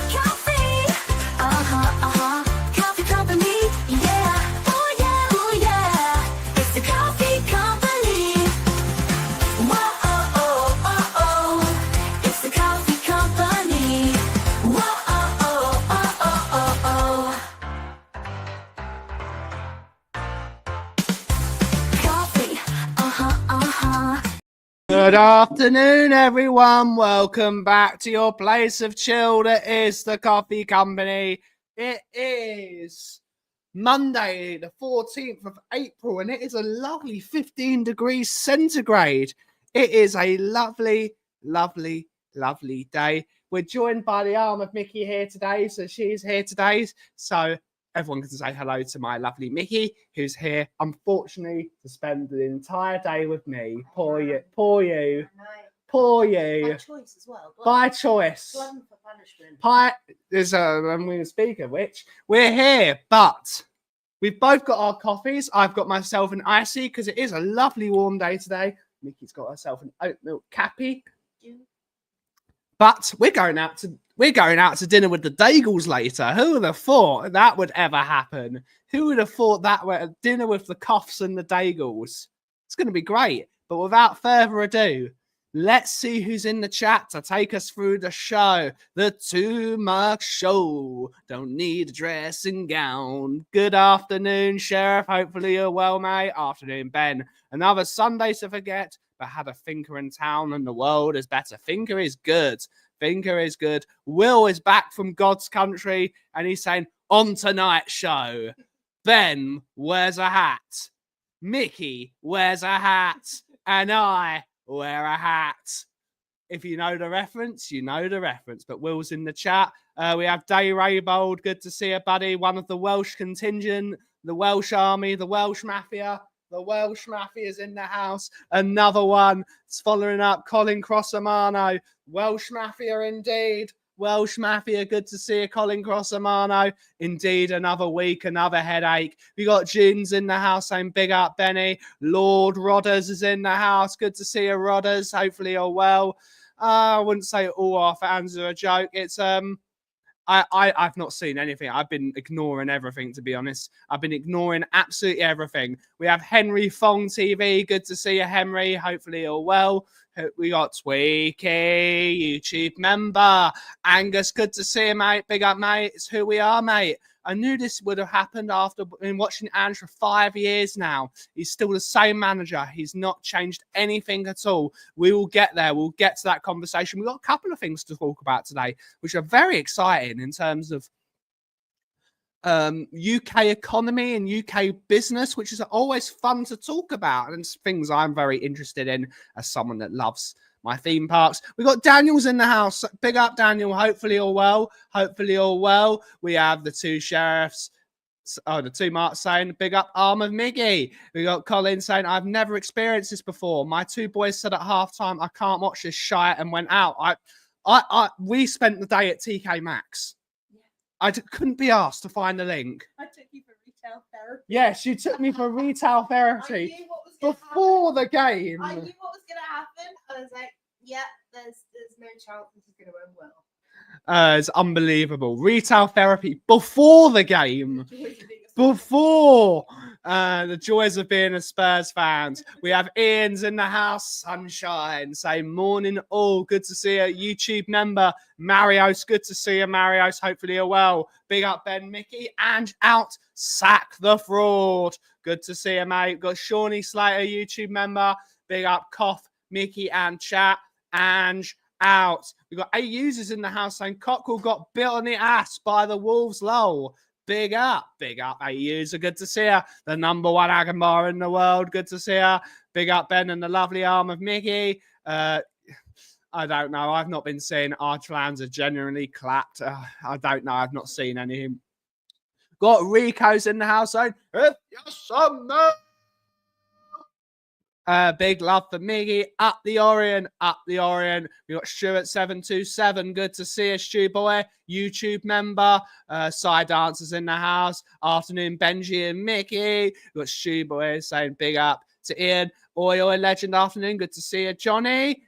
Kauffie, Kauffie Company, yeah, oh yeah, it's the Kauffie Company. Whoa, it's the Kauffie Company. Whoa, Kauffie, Good afternoon, everyone. Welcome back to your place of chill. That is the Kauffie Company. It is Monday, the 14th of April, and it is a lovely 15 degrees centigrade. It is a lovely, lovely, lovely day. We're joined by the arm of Mickey here today, so she's here today. So everyone can say hello to my lovely Mickey, who's here, unfortunately, to spend the entire day with me. Poor you. Poor you. Poor you. By choice as well. By choice. Glutton for punishment. There's I'm going to speak of which. We're here, but we've both got our coffees. I've got myself an icy because it is a lovely warm day today. Mickey's got herself an oat milk cappy. But we're going out to dinner with the Dagels later. Who would have thought that would ever happen? Who would have thought that were a dinner with the Coffs and the Dagels? It's going to be great. But without further ado, let's see who's in the chat to take us through the show. The 2 Mark Show. Don't need a dressing gown. Good afternoon, Sheriff. Hopefully you're well, mate. Afternoon, Ben. Another Sunday to forget, but had a thinker in town and the world is better. Thinker is good. Thinker is good. Will is back from God's country and he's saying, on tonight's show, Ben wears a hat. Mickey wears a hat. And I wear a hat. If you know the reference, you know the reference. But Will's in the chat. We have Day Raybold. Good to see you, buddy. One of the Welsh contingent, the Welsh Army, the Welsh Mafia. The Welsh Mafia is in the house. Another one. It's following up. Colin Crossamano. Welsh Mafia indeed. Welsh Mafia. Good to see you, Colin Crossamano. Indeed, another week, another headache. We got June's in the house saying big up, Benny. Lord Rodders is in the house. Good to see you, Rodders. Hopefully you're well. I wouldn't say all our fans are a joke. It's I've not seen anything. I've been ignoring everything, to be honest. I've been ignoring absolutely everything. We have Henry Fong TV. Good to see you, Henry. Hopefully you're well. We got Tweaky, YouTube member. Angus, good to see you, mate. Big up, mate. It's who we are, mate. I knew this would have happened after been watching Ange for 5 years now. He's still the same manager. He's not changed anything at all. We will get there. We'll get to that conversation. We've got a couple of things to talk about today, which are very exciting in terms of UK economy and UK business, which is always fun to talk about. And it's things I'm very interested in as someone that loves my theme parks. We got Daniel's in the house. Big up, Daniel. Hopefully all well. Hopefully all well. We have the 2 sheriffs. Oh, the 2 Marks saying big up, arm of Miggy. We got Colin saying I've never experienced this before. My 2 boys said at halftime I can't watch this shite and went out. We spent the day at TK Maxx. I couldn't be asked to find a link. I took you for retail therapy. Yes, you took me for retail therapy I knew what was gonna before happen. the game. I knew what was going to happen. I was like, yeah, there's no chance this is going to end well. It's unbelievable. Retail therapy before the game. Before the joys of being a Spurs fans. We have Ian's in the house, sunshine, saying morning all. Good to see a YouTube member. Marios, good to see you, Marios. Hopefully you're well. Big up, Ben, Mickey, and out. Sack the fraud. Good to see you, mate. Got Shawnee Slater, YouTube member. Big up, Cough, Mickey, and chat. Ange out. We got 8 users in the house saying Cockrell got bit on the ass by the Wolves. Lol. Big up, 8 user. Good to see you. The number 1 Agambar in the world. Good to see you. Big up, Ben, and the lovely arm of Mickey. I don't know. I've not been seeing our fans are genuinely clapped. I don't know. I've not seen anything. Got Rico's in the house saying, if you're some big love for Miggy. Up the Orient. We got Stuart727. Good to see you, Stu boy. YouTube member. Side dancers in the house. Afternoon, Benji and Mickey. We got Stu boy saying big up to Ian. Oil legend afternoon. Good to see you, Johnny.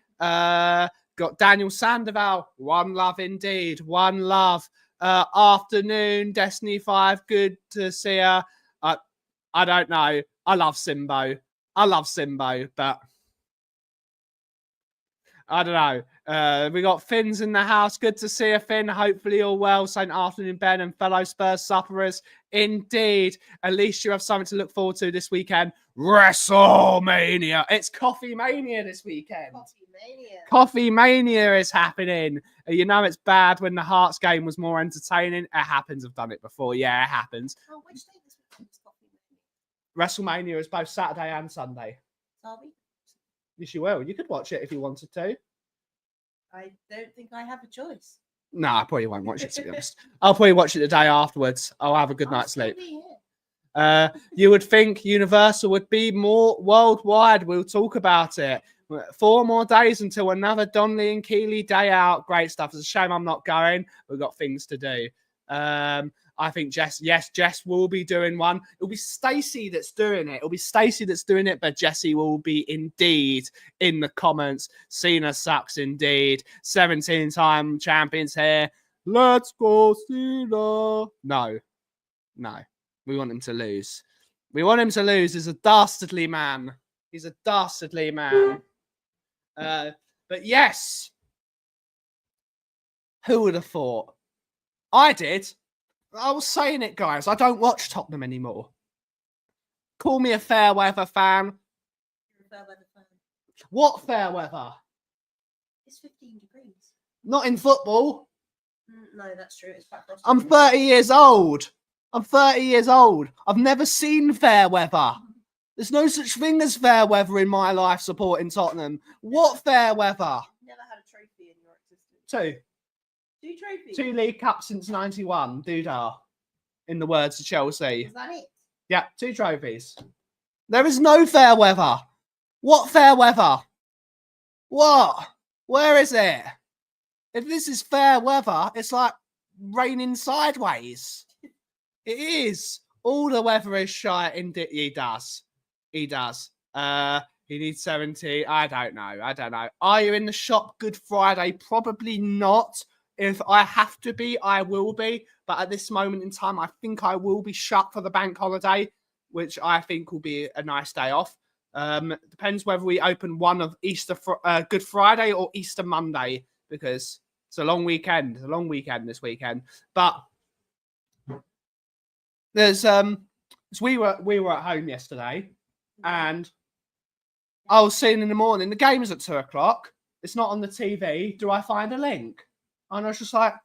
got Daniel Sandoval. One love indeed. One love. Afternoon, Destiny 5. Good to see her. I don't know. I love Simbo. But I don't know. We got Finn's in the house. Good to see you, Finn. Hopefully all well. Same afternoon, Ben, and fellow Spurs sufferers. Indeed. At least you have something to look forward to this weekend. WrestleMania. It's Coffee Mania this weekend. Coffee Mania is happening. You know it's bad when the Hearts game was more entertaining. It happens. I've done it before. Yeah, it happens. Oh, which day this weekend is Coffee Mania? WrestleMania is both Saturday and Sunday. Derby? Yes, you will. You could watch it if you wanted to. I don't think I have a choice. No, I probably won't watch it, to be honest. I'll probably watch it the day afterwards. I'll have a good night's sleep. You would think Universal would be more worldwide. We'll talk about it. 4 more days until another Donnelly and Keeley day out. Great stuff. It's a shame I'm not going. We've got things to do. I think Jess will be doing one. It'll be Stacey that's doing it. But Jessie will be indeed in the comments. Cena sucks indeed. 17-time champions here. Let's go, Cena. No. We want him to lose. He's a dastardly man. But yes. Who would have thought? I did. I was saying it, guys. I don't watch Tottenham anymore. Call me a fair weather fan. You're a fair weather fan. What fair weather? It's 15 degrees. Not in football. No, that's true. It's quite frosty. I'm 30 years old. I've never seen fair weather. There's no such thing as fair weather in my life supporting Tottenham. What fair weather? Never had a trophy in your existence. 2. 2 trophies. 2 League Cups since 91. Doodah. In the words of Chelsea. Is that it? Yeah, 2 trophies. There is no fair weather. What fair weather? What? Where is it? If this is fair weather, it's like raining sideways. It is. All the weather is shite. He does. He needs 70. I don't know. Are you in the shop Good Friday? Probably not. If I have to be, I will be. But at this moment in time, I think I will be shut for the bank holiday, which I think will be a nice day off. Depends whether we open one of Good Friday or Easter Monday, because it's a long weekend. This weekend. But there's so we were at home yesterday, and I was seeing in the morning the game's at 2:00. It's not on the TV. Do I find a link? And I was just like,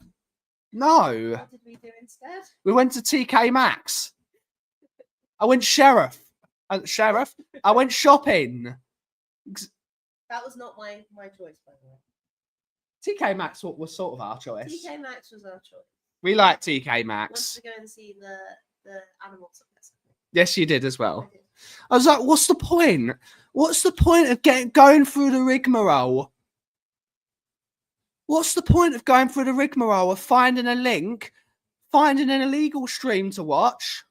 no. What did we do instead? We went to TK Maxx. I went Sheriff. I went shopping. That was not my choice, by the way. TK Maxx was sort of our choice. TK Maxx was our choice. We like TK Wanted Maxx. to go and see the animals. Yes, you did as well. I did. I was like, what's the point? What's the point of going through the rigmarole? What's the point of going through the rigmarole of finding a link, finding an illegal stream to watch,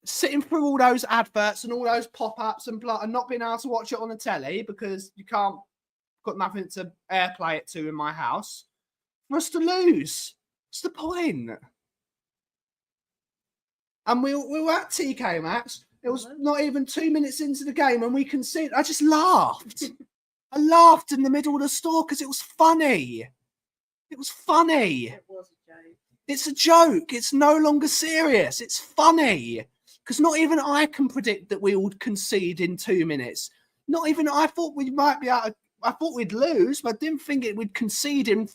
sitting through all those adverts and all those pop-ups and not being able to watch it on the telly because you got nothing to airplay it to in my house, for us to lose? What's the point? And we were at TK Maxx. It was not even 2 minutes into the game and we conceded. I just laughed. I laughed in the middle of the store because it was funny. It was funny. It was a joke. It's a joke. It's no longer serious. It's funny. Because not even I can predict that we would concede in 2 minutes. Not even I thought we might be able to, I thought we'd lose, but I didn't think it would concede in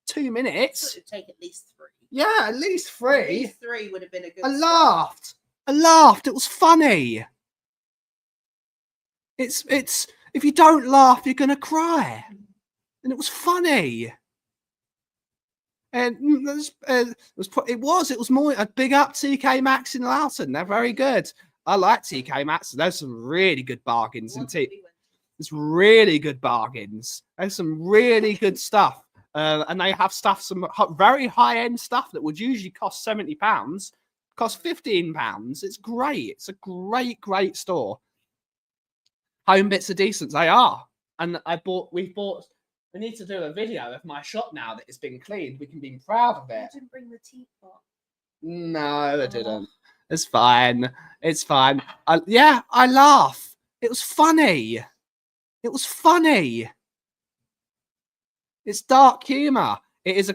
2 minutes. It would take at least 3. Yeah, at least 3. At least 3 would have been a good I start. laughed. It was funny. It's if you don't laugh, you're gonna cry. And it was funny. And it was more a big up TK Maxx in Loughton. They're very good. I like TK Maxx. There's some really good bargains in TK. There's really good bargains. There's some really good stuff. And they have some very high-end stuff that would usually cost £70, cost £15. It's great. It's a great store. Home bits are decent. They are. And we need to do a video of my shop now that it's been cleaned. We can be proud of You it. didn't bring the teapot. No, I didn't. It's fine. It's fine. I laugh. It was funny. It was funny. It's dark humor. It is a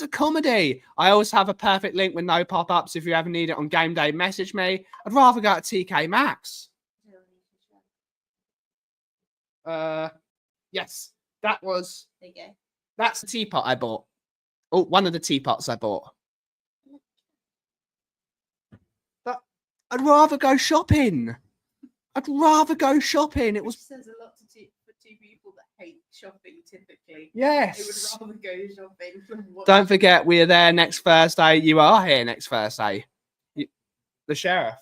comedy. I always have a perfect link with no pop-ups. If you ever need it on game day, message me. I'd rather go to TK Maxx. Yes, There you go. that's the teapot I bought. Oh, one of the teapots I bought. But I'd rather go shopping. It was Says a lot for two people that hate shopping typically. yes. They would rather go shopping than watch. Don't forget, we are there next Thursday. You are here next Thursday. The sheriff.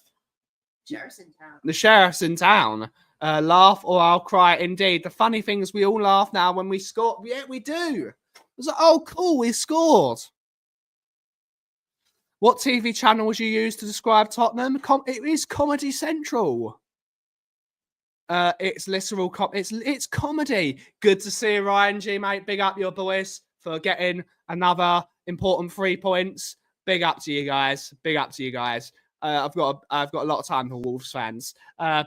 Sheriff's in town. The sheriff's in town. Laugh or I'll cry. Indeed. The funny thing is we all laugh now when we score. Yeah, we do. It's like, oh, cool, we scored. What TV channel would you use to describe Tottenham? It is Comedy Central. It's literal. It's comedy. Good to see you, Ryan G, mate. Big up your boys for getting another important 3 points. Big up to you guys. I've got a lot of time for Wolves fans.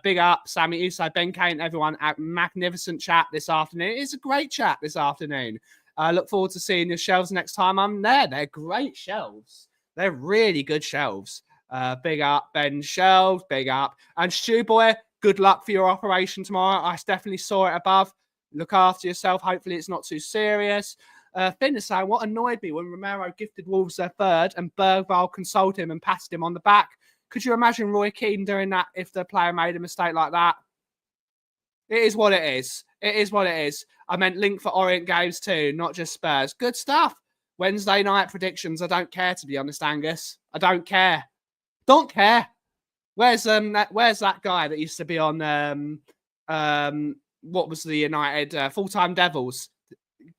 Big up, Sammy Usai, Ben Kane, everyone. Magnificent chat this afternoon. It's a great chat this afternoon. I look forward to seeing your shelves next time I'm there. They're great shelves. They're really good shelves. Big up, Ben Shelves. Big up. And Stu Boy, good luck for your operation tomorrow. I definitely saw it above. Look after yourself. Hopefully it's not too serious. Finn is saying, what annoyed me when Romero gifted Wolves their third and Bergvall consoled him and patted him on the back. Could you imagine Roy Keane doing that if the player made a mistake like that? It is what it is. It is what it is. I meant link for Orient games too, not just Spurs. Good stuff. Wednesday night predictions. I don't care, to be honest, Angus. I don't care. Don't care. Where's that guy that used to be on what was the United Full-Time Devils?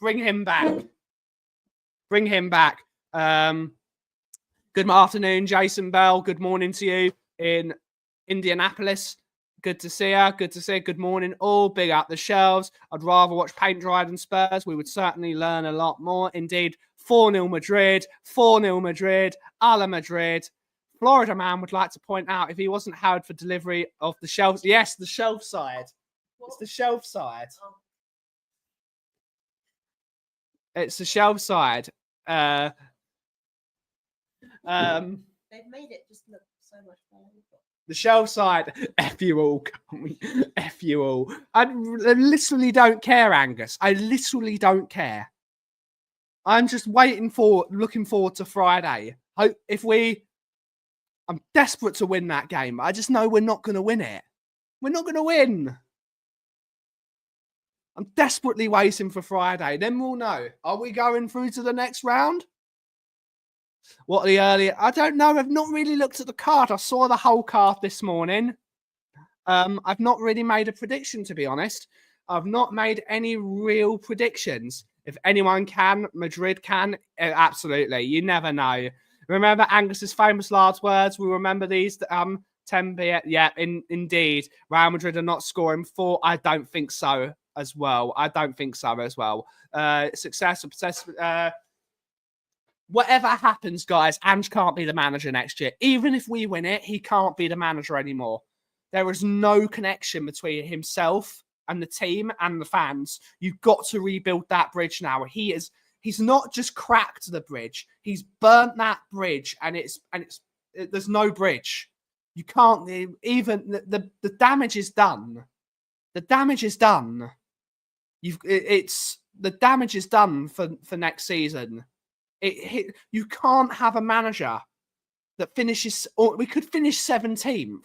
Bring him back. Bring him back. Good afternoon, Jason Bell. Good morning to you in Indianapolis. Good to see you. Good to see you. Good morning, all. Big up the shelves. I'd rather watch paint dry than Spurs. We would certainly learn a lot more. Indeed, 4-0 Madrid. 4-0 Madrid. A la Madrid. Florida man would like to point out if he wasn't hired for delivery of the shelves. Yes, the shelf side. It's the shelf side. It's the shelf side. They've made it just look so much better. The shelf side. F you all. Can't we? F you all. I literally don't care, Angus. I literally don't care. I'm just looking forward to Friday. I'm desperate to win that game. I just know we're not going to win it. We're not going to win. I'm desperately waiting for Friday. Then we'll know. Are we going through to the next round? What are the earlier? I don't know. I've not really looked at the card. I saw the whole card this morning. I've not really made a prediction, to be honest. I've not made any real predictions. If anyone can, Madrid can. Absolutely. You never know. Remember Angus's famous last words? We remember these. 10 yeah, indeed. Real Madrid are not scoring 4. I don't think so as well. Success. Whatever happens, guys, Ange can't be the manager next year. Even if we win it, he can't be the manager anymore. There is no connection between himself and the team and the fans. You've got to rebuild that bridge now. He's not just cracked the bridge. He's burnt that bridge, and there's no bridge. You can't even the damage is done. The damage is done. The damage is done for next season. You can't have a manager that finishes, or we could finish 17th.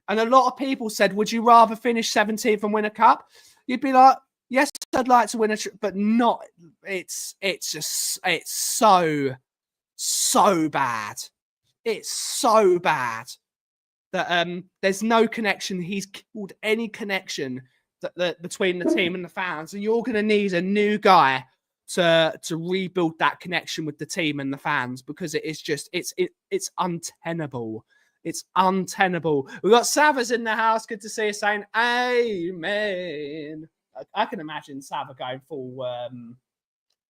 And a lot of people said, would you rather finish 17th and win a cup? You'd be like, yes, I'd like to win but not. It's so bad. It's so bad that there's no connection. He's killed any connection that between the team and the fans, and you're going to need a new guy to rebuild that connection with the team and the fans, because it's untenable. It's untenable. We've got Savas in the house. Good to see you, saying amen. I can imagine Sava going full.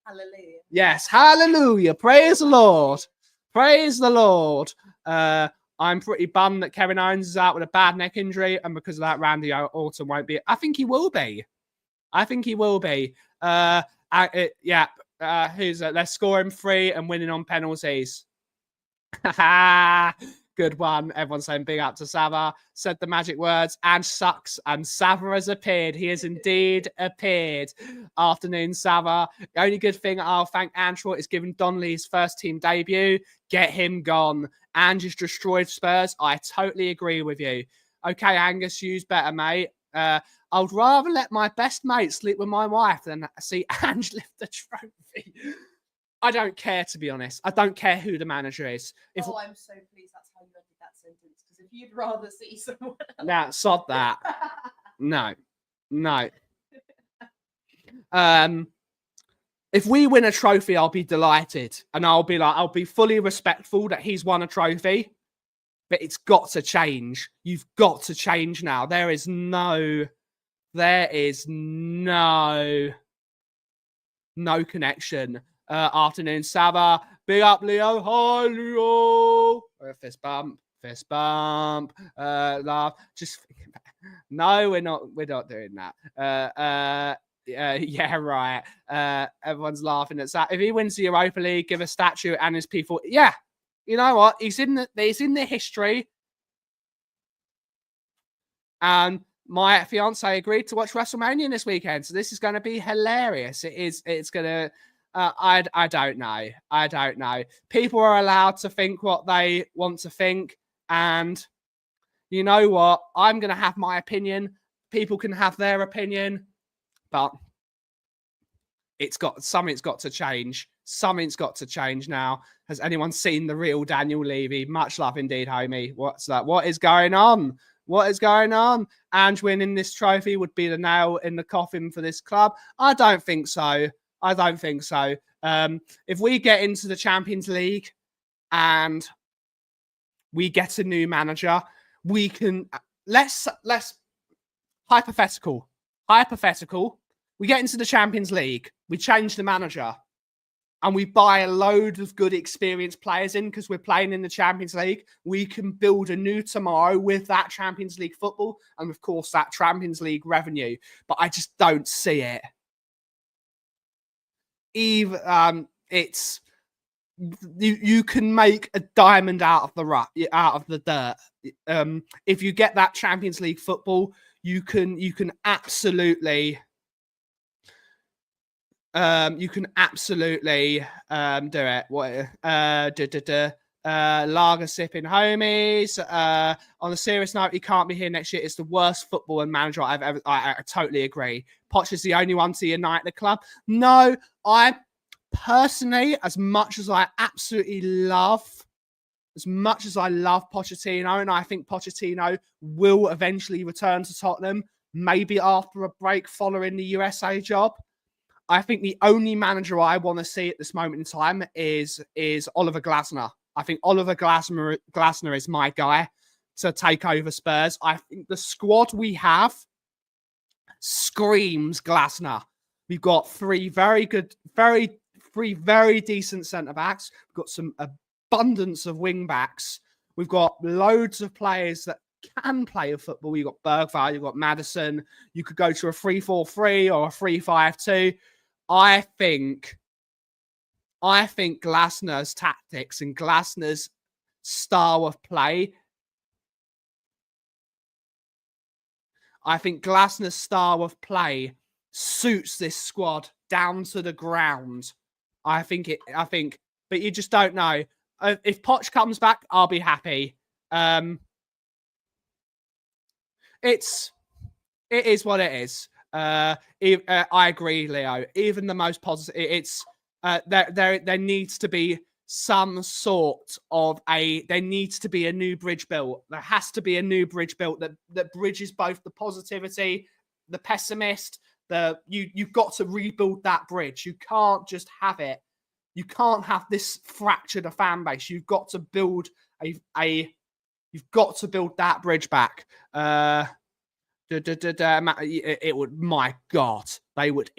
Hallelujah. Yes, hallelujah. Praise the Lord. Praise the Lord. I'm pretty bummed that Kevin Owens is out with a bad neck injury, and because of that, Randy Orton won't be. I think he will be. Who's they're scoring 3 and winning on penalties. Good one. Everyone's saying big up to Sava. Said the magic words and sucks. And Sava has appeared. He has indeed appeared. Afternoon, Sava. The only good thing I'll thank Andrew is giving Donnelly his first team debut. Get him gone. Ange destroyed Spurs. I totally agree with you. Okay, Angus, use better, mate. I would rather let my best mate sleep with my wife than see Ange lift the trophy. I don't care, to be honest. I don't care who the manager is. I'm so pleased that's how you ended that sentence. Because if you'd rather see someone else... Nah, sod that. No. If we win a trophy, I'll be delighted. And I'll be fully respectful that he's won a trophy. But it's got to change. You've got to change now. There is no connection. Afternoon, Sava. Big up, Leo. Hi, Leo. Fist bump. Laugh. Just no, we're not doing that. Yeah, right. Everyone's laughing at that. If he wins the Europa League, give a statue and his people. Yeah, you know what? He's in the history. And my fiance agreed to watch WrestleMania this weekend, so this is going to be hilarious. It's going to. I don't know. People are allowed to think what they want to think, and you know what? I'm going to have my opinion. People can have their opinion, but something's got to change. Something's got to change now. Has anyone seen the real Daniel Levy? Much love indeed, homie. What's that? What is going on? Ange winning this trophy would be the nail in the coffin for this club. I don't think so. If we get into the Champions League and we get a new manager, we can let's hypothetical. We get into the Champions League, we change the manager, and we buy a load of good experienced players in because we're playing in the Champions League. We can build a new tomorrow with that Champions League football and, of course, that Champions League revenue. But I just don't see it. It's you can make a diamond out of the dirt. If you get that Champions League football, you can absolutely do it. Lager sipping homies. On a serious note, he can't be here next year. It's the worst football and manager I've ever. I totally agree. Poch is the only one to unite the club. No, I personally, as much as I love Pochettino, and I think Pochettino will eventually return to Tottenham, maybe after a break following the USA job. I think the only manager I want to see at this moment in time is Oliver Glasner. I think Oliver Glasner is my guy to take over Spurs. I think the squad we have screams Glasner. We've got three very decent centre backs. We've got some abundance of wing backs. We've got loads of players that can play a football. You've got Bergvall, you've got Maddison. You could go to a 3-4-3 or a 3-5-2. I think Glasner's tactics and Glasner's style of play. Suits this squad down to the ground. But you just don't know. If Poch comes back, I'll be happy. It is what it is. I agree, Leo. Even the most positive, there needs to be some sort of there needs to be a new bridge built. There has to be a new bridge built that bridges both the positivity, the pessimist. You've got to rebuild that bridge. You can't just have it. You can't have this fractured a fan base. You've got to build you've got to build that bridge back. It would, my God, they would.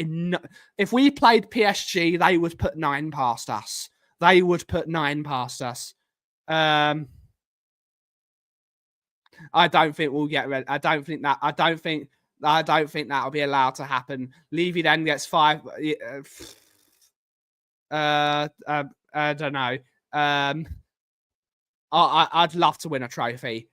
If we played PSG, they would put 9 past us. They would put 9 past us. I don't think we'll get rid. I don't think that'll be allowed to happen. Levy then gets 5. I don't know. I'd love to win a trophy.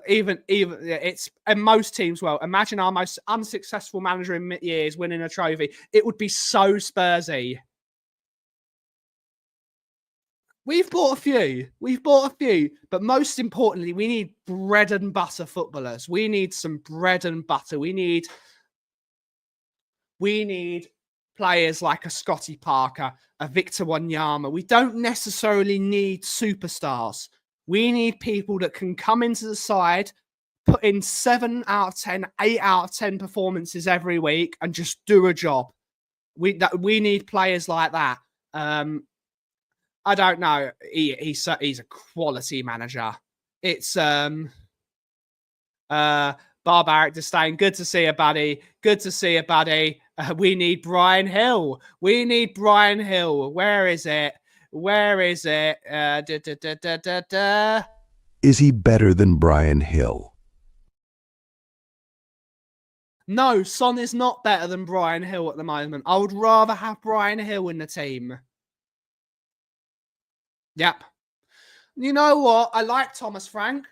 Even it's, and most teams will. Imagine our most unsuccessful manager in years winning a trophy. It would be so Spursy. We've bought a few, but most importantly, we need bread and butter footballers. We need some bread and butter. We need players like a Scotty Parker, a Victor Wanyama. We don't necessarily need superstars. We need people that can come into the side, put in 7 out of 10, 8 out of 10 performances every week and just do a job. We need players like that. I don't know. He's a quality manager. It's Barbaric Disdain. Good to see you, buddy. Good to see you, buddy. We need Brian Hill. We need Brian Hill. Where is it? Where is it? Is he better than Brian Hill? No, Son is not better than Brian Hill at the moment. I would rather have Brian Hill in the team. Yep. You know what? I like Thomas Frank.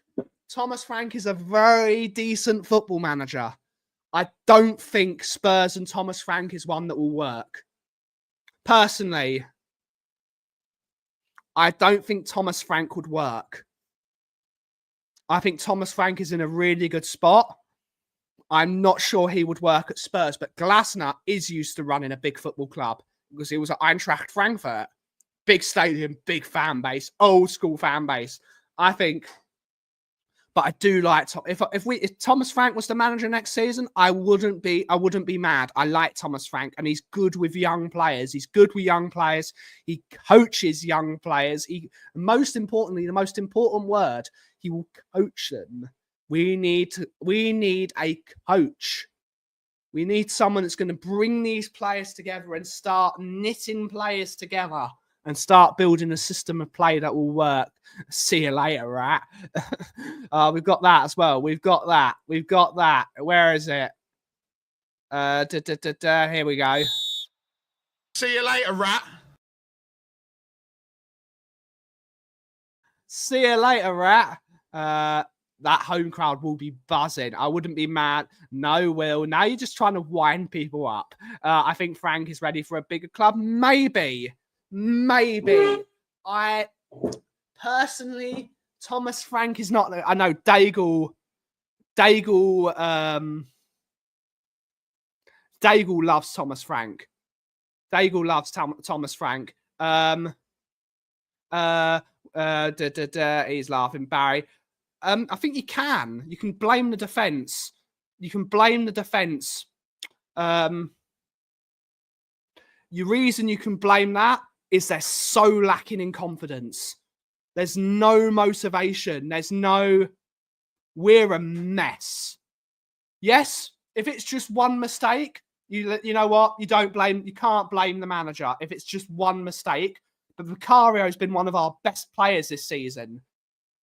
Thomas Frank is a very decent football manager. I don't think Spurs and Thomas Frank is one that will work. Personally, I don't think Thomas Frank would work. I think Thomas Frank is in a really good spot. I'm not sure he would work at Spurs, but Glasner is used to running a big football club because he was at Eintracht Frankfurt. Big stadium, big fan base, old school fan base. I think, but I do like if Thomas Frank was the manager next season, I wouldn't be mad. I like Thomas Frank, and he's good with young players. He's good with young players. He coaches young players. Most importantly, the most important word, he will coach them. We need a coach. We need someone that's going to bring these players together and start knitting players together and start building a system of play that will work. See you later, rat. We've got that as well. We've got that. Where is it? Here we go. See you later, rat. See you later, rat. That home crowd will be buzzing. I wouldn't be mad. No, Will. Now you're just trying to wind people up. I think Frank is ready for a bigger club. Maybe. I personally, Thomas Frank is not. I know Daigle loves Thomas Frank. Daigle loves Thomas Frank. He's laughing, Barry. I think you can blame the defense. Your reason you can blame that is they're so lacking in confidence. There's no motivation. We're a mess. Yes, if it's just one mistake, you know what? You can't blame the manager if it's just one mistake. But Vicario's been one of our best players this season.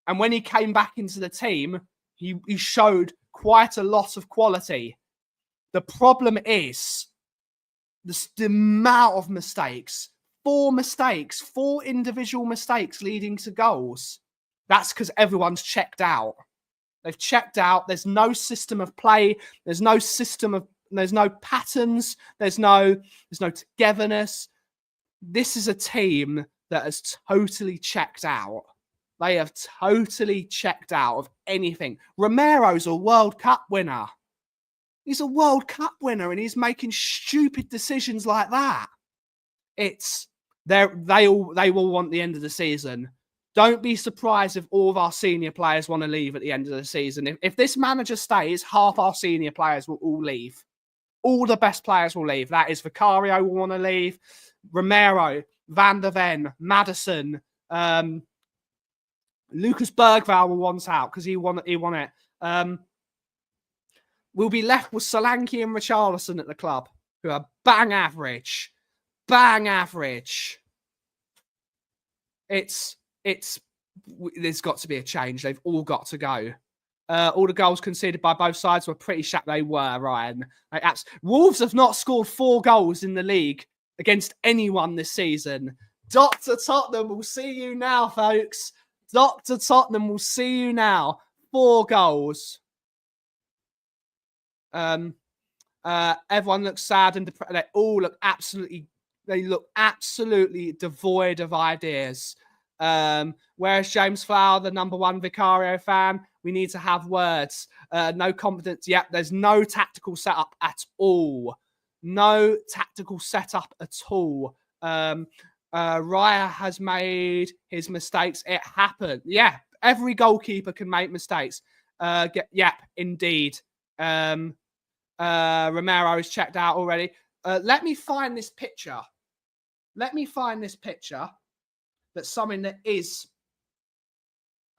And when he came back into the team, he showed quite a lot of quality. The problem is the amount of mistakes. 4 individual mistakes leading to goals. That's because everyone's checked out. They've checked out. There's no system of play. There's no patterns. There's no togetherness. This is a team that has totally checked out. They have totally checked out of anything. Romero's a World Cup winner. He's a World Cup winner and he's making stupid decisions like that. They will want the end of the season. Don't be surprised if all of our senior players want to leave at the end of the season. If this manager stays, half our senior players will all leave. All the best players will leave. That is Vicario will want to leave. Romero, Van der Ven, Maddison, Lucas Bergvall will want out because he won it. We'll be left with Solanke and Richarlison at the club, who are bang average. Bang average. There's got to be a change. They've all got to go. All the goals conceded by both sides were pretty sharp. They were, Ryan. Wolves have not scored 4 goals in the league against anyone this season. Dr. Tottenham will see you now, folks. Dr. Tottenham will see you now. 4 goals. Everyone looks sad and depressed. They all look absolutely devoid of ideas. Whereas James Flower, the #1 Vicario fan, we need to have words. No confidence. Yep, there's no tactical setup at all. No tactical setup at all. Raya has made his mistakes. It happened. Yeah, every goalkeeper can make mistakes. Yep, indeed. Romero is checked out already. Let me find this picture. That's something that is,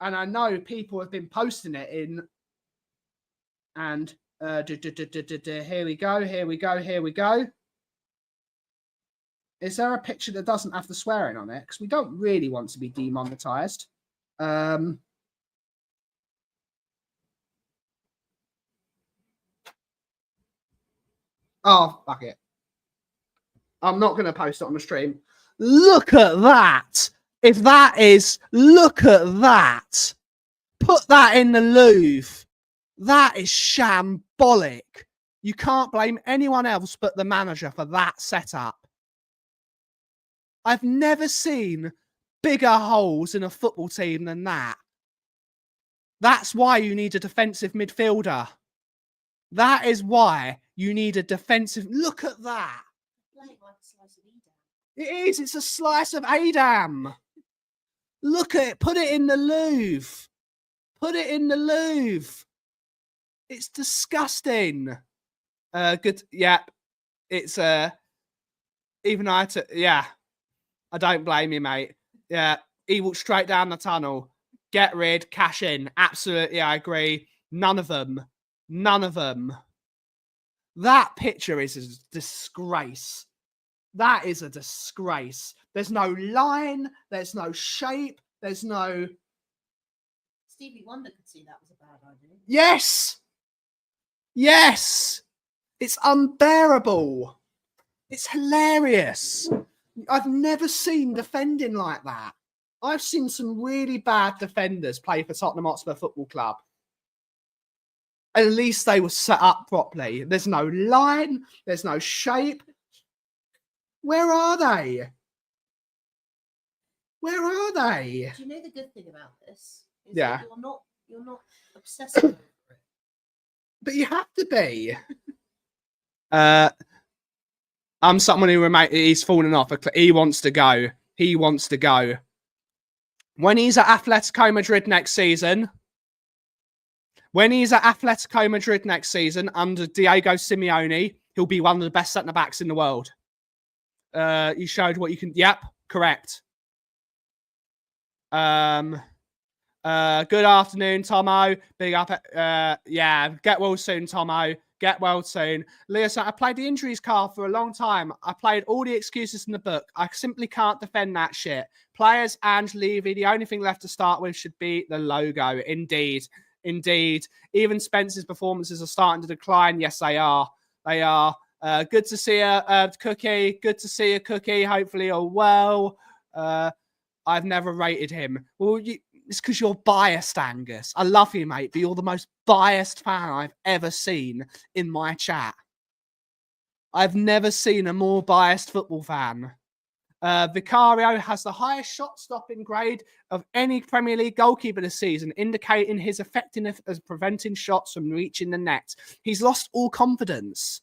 and I know people have been posting it in, and here we go. Is there a picture that doesn't have the swearing on it? Because we don't really want to be demonetized. Oh, fuck it. I'm not going to post it on the stream. Look at that. If that is, look at that. Put that in the Louvre. That is shambolic. You can't blame anyone else but the manager for that setup. I've never seen bigger holes in a football team than that. That's why you need a defensive midfielder. That is why you need a defensive. Look at that. It is. It's a slice of Adam. Look at it. Put it in the Louvre. Put it in the Louvre. It's disgusting. Good. Yeah. It's even I had to. Yeah. I don't blame you, mate. Yeah. He walked straight down the tunnel. Get rid. Cash in. Absolutely. I agree. None of them. None of them. That picture is a disgrace. That is a disgrace. There's no line. There's no shape. There's no... Stevie Wonder could see that was a bad idea. Yes. Yes. It's unbearable. It's hilarious. I've never seen defending like that. I've seen some really bad defenders play for Tottenham Hotspur Football Club. At least they were set up properly. There's no line. There's no shape. Where are they? Where are they? Do you know the good thing about this? Is Yeah. that you're not obsessive over it. But you have to be. I'm someone who he's fallen off. He wants to go. He wants to go. When he's at Atletico Madrid next season, under Diego Simeone, he'll be one of the best centre-backs in the world. You showed what you can... Yep, correct. Good afternoon, Tomo. Big up. Yeah, get well soon, Tomo. Get well soon. Leo said, I played the injuries card for a long time. I played all the excuses in the book. I simply can't defend that shit. Players and Levy, the only thing left to start with should be the logo. Indeed. Indeed. Even Spence's performances are starting to decline. Yes, they are. They are. Good to see a Cookie. Good to see a Cookie. Hopefully you're well. I've never rated him. Well, it's because you're biased, Angus. I love you, mate, but you're the most biased fan I've ever seen in my chat. I've never seen a more biased football fan. Vicario has the highest shot stopping grade of any Premier League goalkeeper this season, indicating his effectiveness as preventing shots from reaching the net. He's lost all confidence.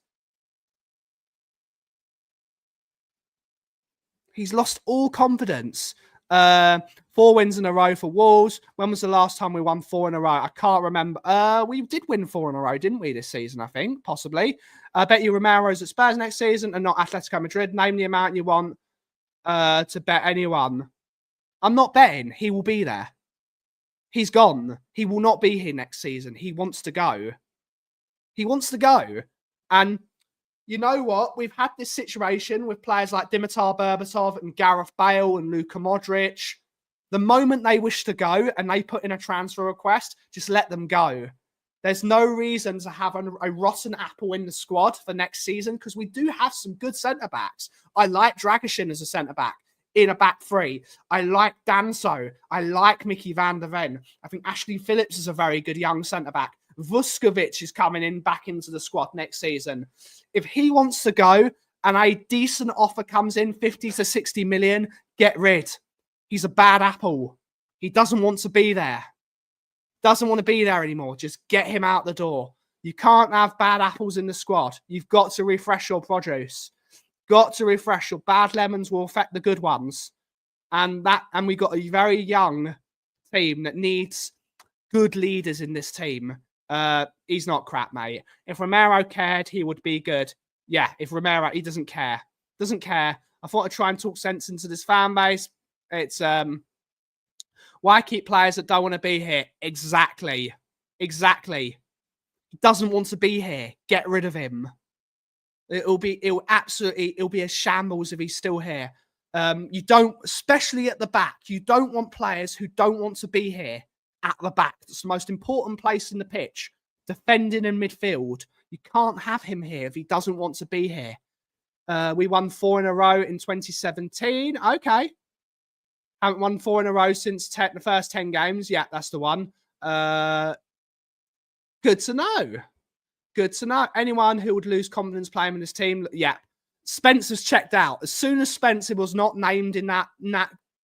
He's lost all confidence. 4 wins in a row for Wolves. When was the last time we won 4 in a row? I can't remember. We did win 4 in a row, didn't we, this season, I think? Possibly. I bet you Romero's at Spurs next season and not Atletico Madrid. Name the amount you want to bet anyone. I'm not betting. He will be there. He's gone. He will not be here next season. He wants to go. He wants to go. And you know what? We've had this situation with players like Dimitar Berbatov and Gareth Bale and Luka Modric. The moment they wish to go and they put in a transfer request, just let them go. There's no reason to have a rotten apple in the squad for next season because we do have some good centre-backs. I like Dragusin as a centre-back in a back three. I like Danso. I like Mickey van der Ven. I think Ashley Phillips is a very good young centre-back. Vuskovic is coming in back into the squad next season. If he wants to go and a decent offer comes in, 50 to 60 million, get rid. He's a bad apple. He doesn't want to be there. Doesn't want to be there anymore. Just get him out the door. You can't have bad apples in the squad. You've got to refresh your produce. Got to refresh. Your bad lemons will affect the good ones. And we got a very young team that needs good leaders in this team. He's not crap, mate. If Romero cared, he would be good. Yeah, if Romero, he doesn't care. Doesn't care. I thought I'd try and talk sense into this fan base. It's why keep players that don't want to be here? Exactly. He doesn't want to be here. Get rid of him. It'll be a shambles if he's still here. You don't, especially at the back, you don't want players who don't want to be here at the back. It's the most important place in the pitch. Defending and midfield. You can't have him here if he doesn't want to be here. We won 4 in a row in 2017. Okay. Haven't won 4 in a row since the first 10 games. Yeah, that's the one. Good to know. Good to know. Anyone who would lose confidence playing in this team, yeah. Spencer's checked out. As soon as Spencer was not named in that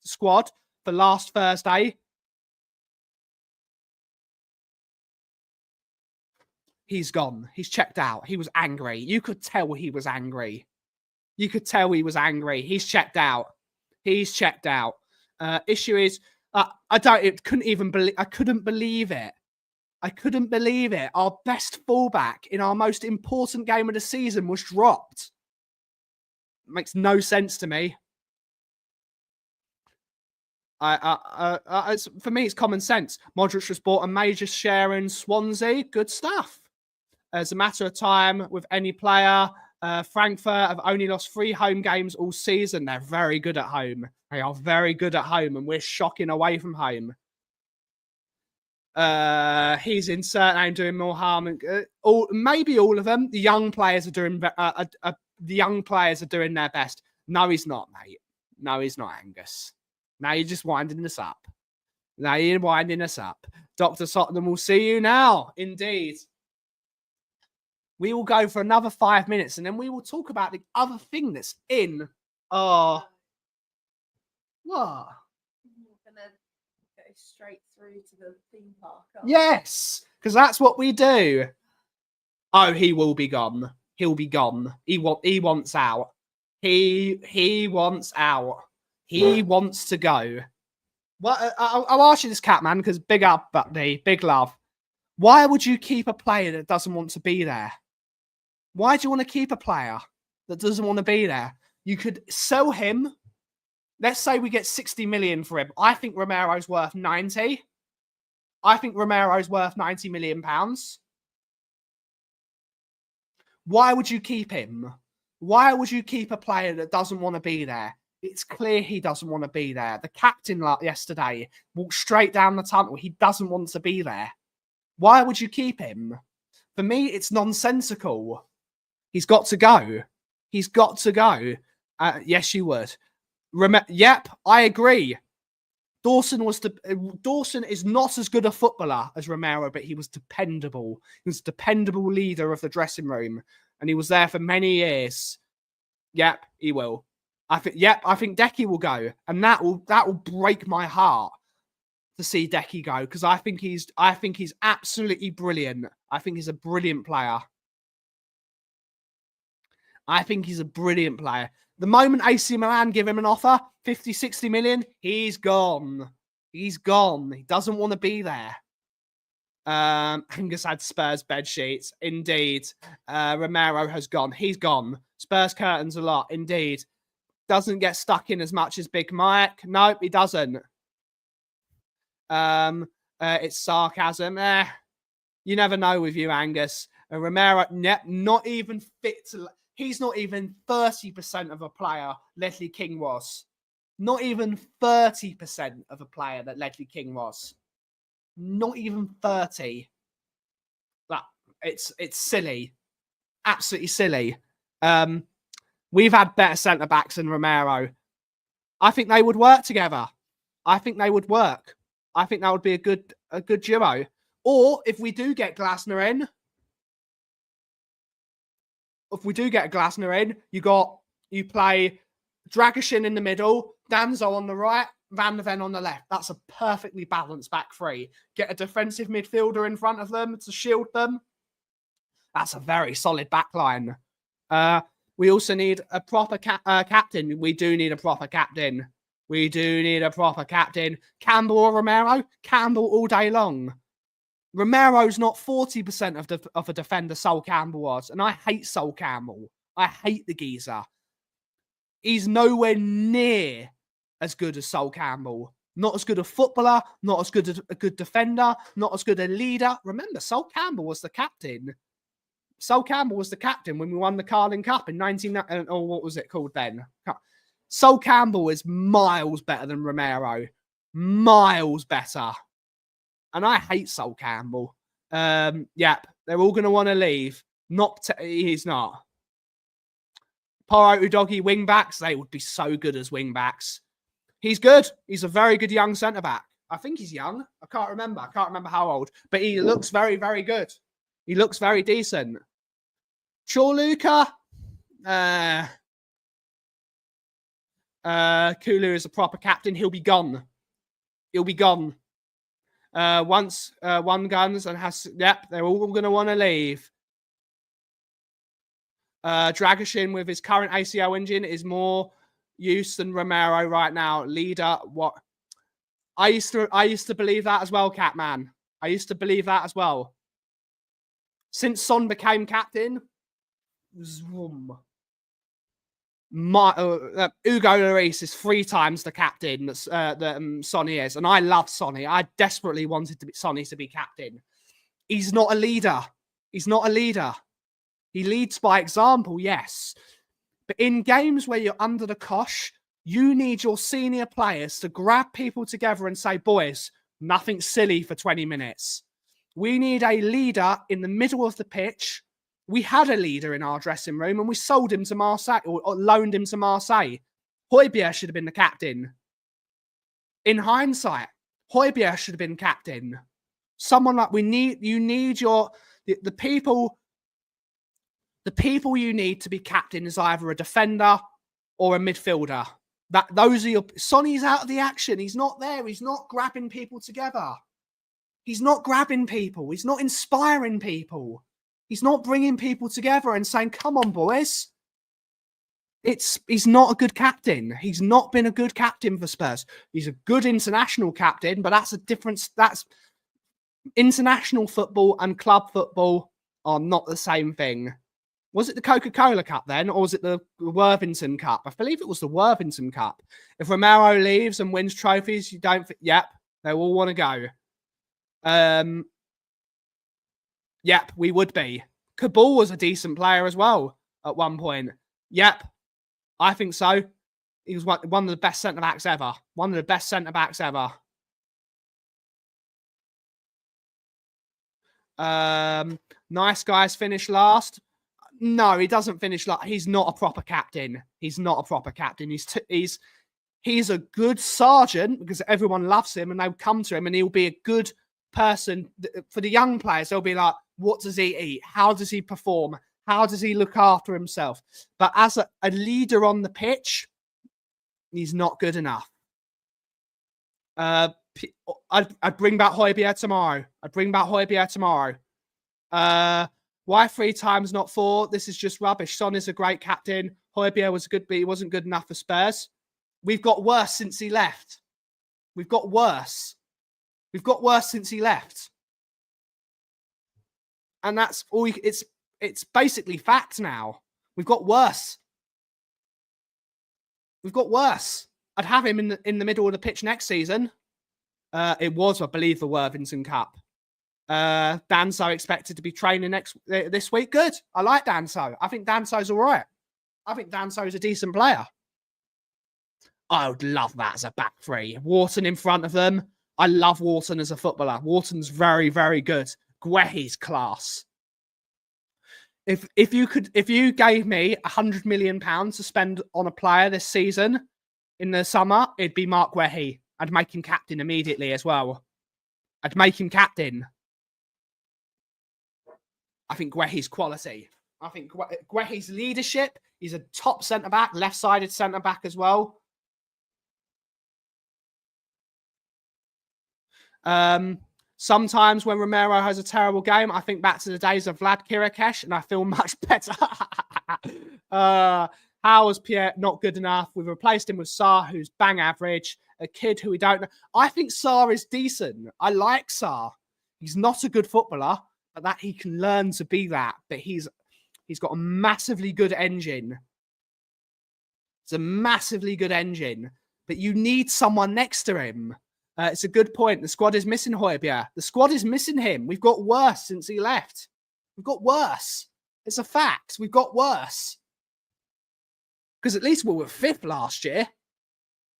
squad for last Thursday, he's gone. He's checked out. He was angry. You could tell he was angry. He's checked out. Issue is, I couldn't believe it. Our best fullback in our most important game of the season was dropped. Makes no sense to me. For me, it's common sense. Modric just bought a major share in Swansea. Good stuff. As a matter of time with any player, Frankfurt have only lost 3 home games all season. They're very good at home. They are very good at home, and we're shocking away from home. He's in Surname doing more harm. Maybe all of them. The young players are doing. The young players are doing their best. No, he's not, mate. No, he's not, Angus. Now you're just winding us up. Dr. Tottenham will see you now. Indeed. We will go for another 5 minutes, and then we will talk about the other thing that's in. What? We're gonna go straight through to the theme park. Yes, because that's what we do. Oh, he will be gone. He'll be gone. He wants out. He wants out. He wants to go. Well, I'll ask you this, Catman, because big up, buddy, big love. Why would you keep a player that doesn't want to be there? Why do you want to keep a player that doesn't want to be there? You could sell him. Let's say we get 60 million for him. I think Romero's worth 90. I think Romero's worth 90 million pounds. Why would you keep him? Why would you keep a player that doesn't want to be there? It's clear he doesn't want to be there. The captain yesterday walked straight down the tunnel. He doesn't want to be there. Why would you keep him? For me, it's nonsensical. He's got to go. He's got to go. Yes, you would. Yep, I agree. Dawson is not as good a footballer as Romero, but he was dependable. He was a dependable leader of the dressing room, and he was there for many years. Yep, he will. I think Decky will go, and that will break my heart to see Decky go, because I think he's absolutely brilliant. I think he's a brilliant player. The moment AC Milan give him an offer, 50, 60 million, he's gone. He's gone. He doesn't want to be there. Angus had Spurs bed sheets. Indeed. Romero has gone. He's gone. Spurs curtains a lot. Indeed. Doesn't get stuck in as much as Big Mike. Nope, he doesn't. It's sarcasm. You never know with you, Angus. And Romero, not even fit to. He's not even 30% of a player Ledley King was. Not even 30% of a player that Ledley King was. Not even 30. That it's silly. Absolutely silly. We've had better centre backs than Romero. I think they would work together. I think they would work. I think that would be a good duo. Or if we do get Glasner in, you play Dragoshin in the middle, Danzo on the right, Van der Ven on the left. That's a perfectly balanced back three. Get a defensive midfielder in front of them to shield them. That's a very solid back line. We also need a proper captain. We do need a proper captain. We do need a proper captain. Campbell or Romero? Campbell all day long. Romero's not 40% of a defender Sol Campbell was. And I hate Sol Campbell. I hate the geezer. He's nowhere near as good as Sol Campbell. Not as good a footballer, not as good as a good defender, not as good a leader. Remember, Sol Campbell was the captain. Sol Campbell was the captain when we won the Carling Cup in 19... or what was it called then? Sol Campbell is miles better than Romero. Miles better. And I hate Sol Campbell. Yep, they're all going to want to leave. He's not. Poro Udogi wing-backs, they would be so good as wing-backs. He's good. He's a very good young centre-back. I think he's young. I can't remember. I can't remember how old. But he looks very, very good. He looks very decent. Chorluka. Kulu is a proper captain. He'll be gone. He'll be gone. Once one guns and has... Yep, they're all going to want to leave. Dragoshin with his current ACL engine is more use than Romero right now. Leader, what? I used to believe that as well, Catman. I used to believe that as well. Since Son became captain, zoom. Hugo Lloris is 3 times the captain that Sonny is, and I love Sonny. I desperately wanted Sonny to be captain. He's not a leader. He's not a leader. He leads by example, yes. But in games where you're under the cosh, you need your senior players to grab people together and say, boys, nothing silly for 20 minutes. We need a leader in the middle of the pitch. We had a leader in our dressing room and we sold him to Marseille or loaned him to Marseille. Højbjerg should have been the captain. In hindsight, Højbjerg should have been captain. Someone like you need the people you need to be captain is either a defender or a midfielder. Those are Sonny's out of the action. He's not there. He's not grabbing people together. He's not grabbing people. He's not inspiring people. He's not bringing people together and saying, come on, boys. He's not a good captain. He's not been a good captain for Spurs. He's a good international captain, but that's a difference. That's international football and club football are not the same thing. Was it the Coca-Cola Cup then, or was it the Worthington Cup? I believe it was the Worthington Cup. If Romero leaves and wins trophies, you don't... Yep, they all want to go. Yep, we would be. Kabul was a decent player as well at one point. Yep, I think so. He was one of the best centre-backs ever. One of the best centre-backs ever. Nice guys finish last. No, he doesn't finish last. He's not a proper captain. He's not a proper captain. He's a good sergeant because everyone loves him and they'll come to him and he'll be a good person. For the young players, they'll be like, what does he eat? How does he perform? How does he look after himself? But as a leader on the pitch, he's not good enough. I'd bring back Højbjerg tomorrow. Why 3 times, not 4? This is just rubbish. Son is a great captain. Højbjerg was good, but he wasn't good enough for Spurs. We've got worse since he left. We've got worse since he left. And that's all. It's basically fact now. We've got worse. I'd have him in the middle of the pitch next season. It was, I believe, the Worthington Cup. Danso expected to be training this week. Good. I like Danso. I think Danso's all right. I think Danso's a decent player. I would love that as a back three. Wharton in front of them. I love Wharton as a footballer. Wharton's very, very good. Guehi's class. If you gave me £100 million to spend on a player this season in the summer, it'd be Mark Guehi. I'd make him captain immediately as well. I'd make him captain. I think Guehi's quality. I think Guehi's leadership. He's a top centre-back, left-sided centre-back as well. Sometimes when Romero has a terrible game, I think back to the days of Vlad Kirikesh, and I feel much better. How was Pierre not good enough? We've replaced him with Sarr, who's bang average. A kid who we don't know. I think Sarr is decent. I like Sarr. He's not a good footballer, but that he can learn to be that. But he's got a massively good engine. It's a massively good engine, but you need someone next to him. It's a good point. The squad is missing Højbjerg. The squad is missing him. We've got worse since he left. We've got worse. It's a fact. We've got worse. Because at least we were 5th last year.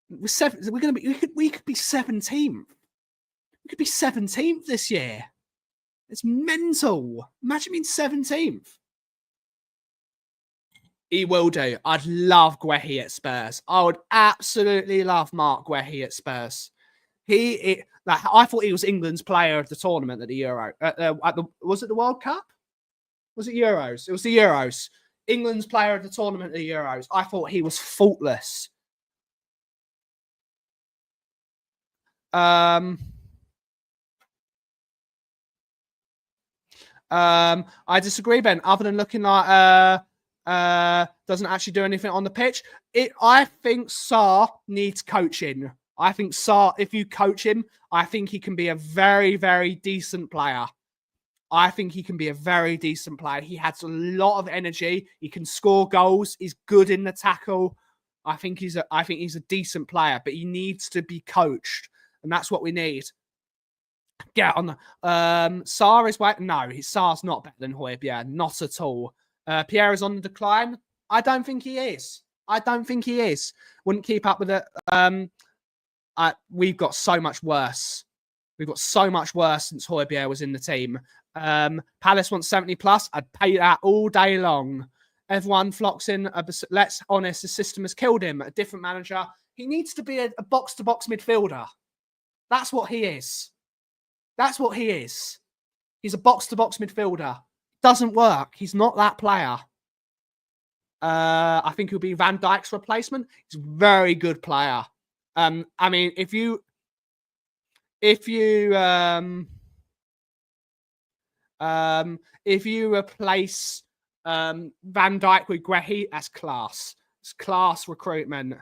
We're 7th. We could be 17th. We could be 17th this year. It's mental. Imagine being 17th. He will do. I'd love Guehi at Spurs. I would absolutely love Mark Guehi at Spurs. I thought he was England's player of the tournament at the Euro. Was it the World Cup? Was it Euros? It was the Euros. England's player of the tournament at the Euros. I thought he was faultless. I disagree, Ben. Other than looking like doesn't actually do anything on the pitch, I think Sarr needs coaching. I think Sarr, if you coach him, I think he can be a very, very decent player. I think he can be a very decent player. He has a lot of energy. He can score goals. He's good in the tackle. I think he's a decent player, but he needs to be coached, and that's what we need. Get on the Sarr is right. No, Sarr's not better than Højbjerg. Not at all. Pierre is on the decline. I don't think he is. Wouldn't keep up with it. We've got so much worse. We've got so much worse since Højbjerg was in the team. Palace wants 70 plus. I'd pay that all day long. Everyone flocks in. Let's honest, the system has killed him. A different manager. He needs to be a box-to-box midfielder. That's what he is. He's a box-to-box midfielder. Doesn't work. He's not that player. I think he'll be Van Dijk's replacement. He's a very good player. I mean, if you replace Van Dijk with Guehi, that's class. It's class recruitment.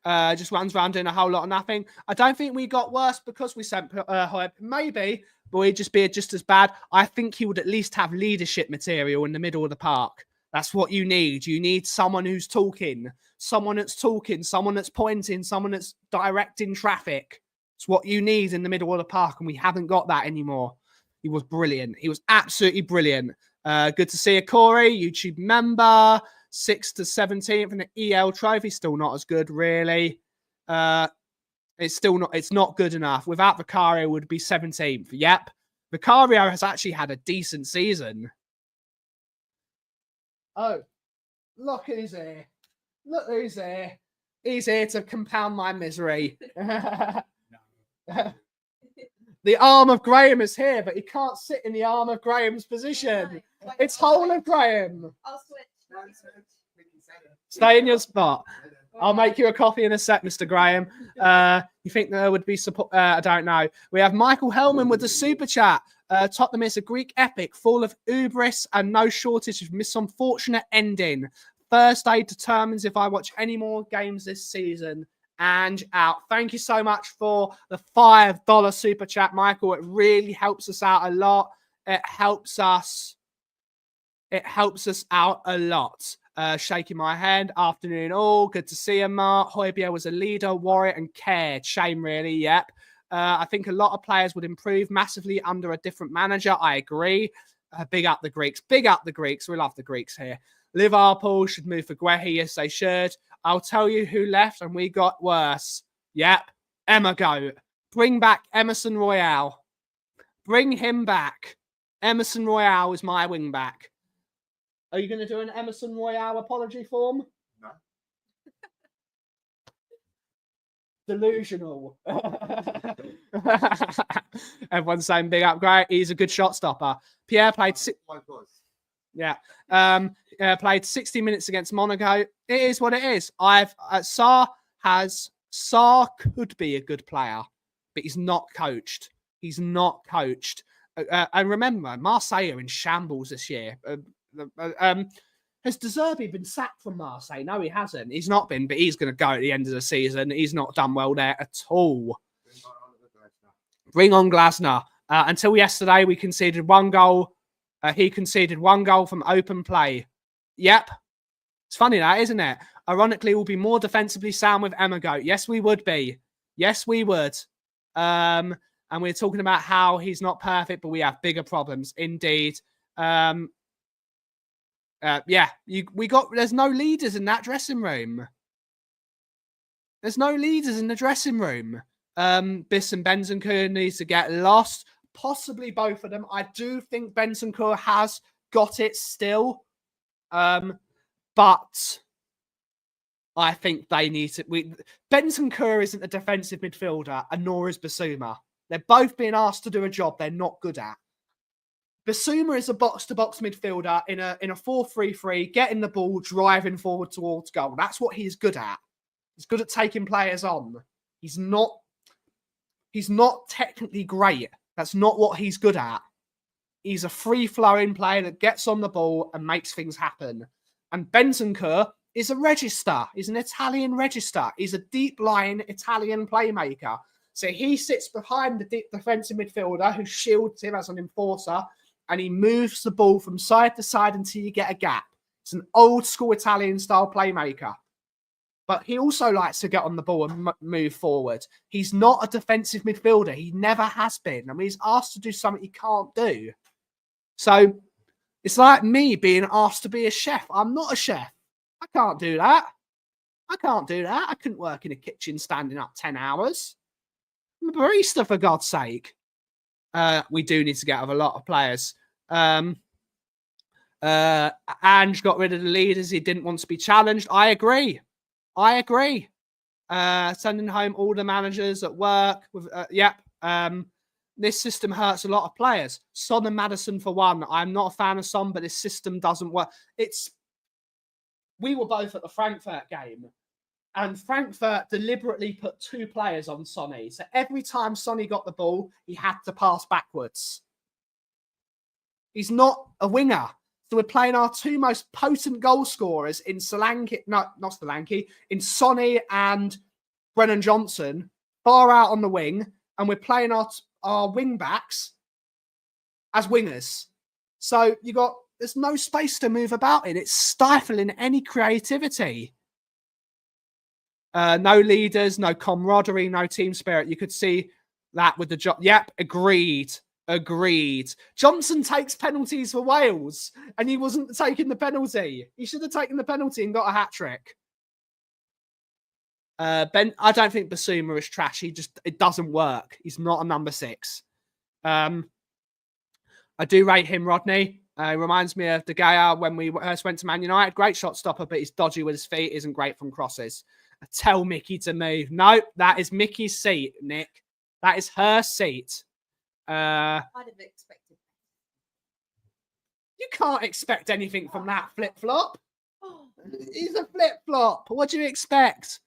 Just runs around doing a whole lot of nothing. I don't think we got worse because we sent Højbjerg. Maybe, but we'd just be just as bad. I think he would at least have leadership material in the middle of the park. That's what you need. You need someone who's talking, someone that's pointing, someone that's directing traffic. It's what you need in the middle of the park, and we haven't got that anymore. He was brilliant. He was absolutely brilliant. Good to see you, Corey, YouTube member. 6th to 17th in the EL trophy. Still not as good, really. It's not good enough. Without Vicario, would be 17th. Yep. Vicario has actually had a decent season. Oh, look who's here. Look who's here. He's here to compound my misery. The arm of Graham is here, but he can't sit in the arm of Graham's position. It's whole of Graham. I'll switch. Stay in your spot. I'll make you a coffee in a sec, Mr. Graham. You think there would be support? I don't know. We have Michael Hellman with the super chat. Tottenham is a Greek epic full of hubris and no shortage of misunfortunate ending. Thursday determines if I watch any more games this season. And out. Thank you so much for the $5 super chat, Michael. It really helps us out a lot. It helps us out a lot. shaking my hand. Afternoon all. Good to see you, Mark. Højbjerg was a leader, warrior, and cared. Shame, really. Yep. I think a lot of players would improve massively under a different manager. I agree. Big up the Greeks. Big up the Greeks. We love the Greeks here. Liverpool should move for Guehi. Yes, they should. I'll tell you who left and we got worse. Yep. Emma Goat. Bring back Emerson Royale. Bring him back. Emerson Royale is my wing back. Are you going to do an Emerson Royale apology form? No. Delusional. Everyone's saying big upgrade. He's a good shot stopper. Pierre played played 60 minutes against Monaco. It is what it is. Sarr could be a good player, but he's not coached. He's not coached. And remember, Marseille are in shambles this year. Has De Zerbi been sacked from Marseille? No, he hasn't. He's not been, but he's going to go at the end of the season. He's not done well there at all. Bring on Glasner. Until yesterday, we conceded 1 goal. He conceded 1 goal from open play. Yep. It's funny that, isn't it? Ironically, we'll be more defensively sound with Emma Goat. Yes, we would be. Yes, we would. And we're talking about how he's not perfect, but we have bigger problems. Indeed. There's no leaders in that dressing room. There's no leaders in the dressing room. Biss and Bentancur needs to get lost. Possibly both of them. I do think Bentancur has got it still. But I think they need to... Bentancur isn't a defensive midfielder, and nor is Basuma. They're both being asked to do a job they're not good at. Basuma is a box-to-box midfielder in a 4-3-3, getting the ball, driving forward towards goal. That's what he's good at. He's good at taking players on. He's not technically great. That's not what he's good at. He's a free-flowing player that gets on the ball and makes things happen. And Bentancur is a register. He's an Italian register. He's a deep-lying Italian playmaker. So he sits behind the deep defensive midfielder who shields him as an enforcer, and he moves the ball from side to side until you get a gap. It's an old-school Italian-style playmaker. But he also likes to get on the ball and move forward. He's not a defensive midfielder. He never has been. I mean, he's asked to do something he can't do. So it's like me being asked to be a chef. I'm not a chef. I can't do that. I can't do that. I couldn't work in a kitchen standing up 10 hours. I'm a barista, for God's sake. We do need to get out of a lot of players. Ange got rid of the leaders. He didn't want to be challenged. I agree. Sending home all the managers at work. This system hurts a lot of players. Son and Maddison for one. I'm not a fan of Son, but this system doesn't work. We were both at the Frankfurt game, and Frankfurt deliberately put 2 players on Sonny. So every time Sonny got the ball, he had to pass backwards. He's not a winger. So we're playing our 2 most potent goal scorers in in Sonny and Brennan Johnson, far out on the wing, and we're playing our wing backs as wingers. So there's no space to move about in. It's stifling any creativity. No leaders, no camaraderie, no team spirit. You could see that with the job. Yep, agreed. Johnson takes penalties for Wales, and he wasn't taking the penalty. He should have taken the penalty and got a hat-trick. I don't think Basuma is trash. It doesn't work. He's not a number 6. I do rate him, Rodney. He reminds me of De Gea when we first went to Man United. Great shot stopper, but he's dodgy with his feet. Isn't great from crosses. Tell Mickey to move. No, that is Mickey's seat, Nick. That is her seat. I'd have expected. You can't expect anything from that flip-flop. He's a flip-flop. What do you expect?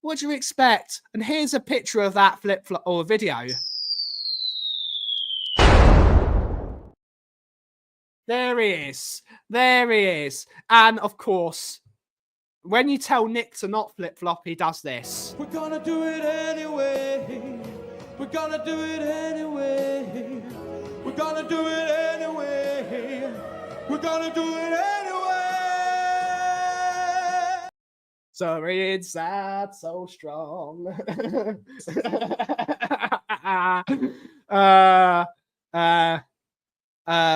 And here's a picture of that flip-flop, or a video. There he is. And of course, when you tell Nick to not flip-flop, he does this. We're gonna do it anyway. We're gonna do it anyway. We're gonna do it anyway. We're gonna do it anyway. Sorry, it's sad, so strong.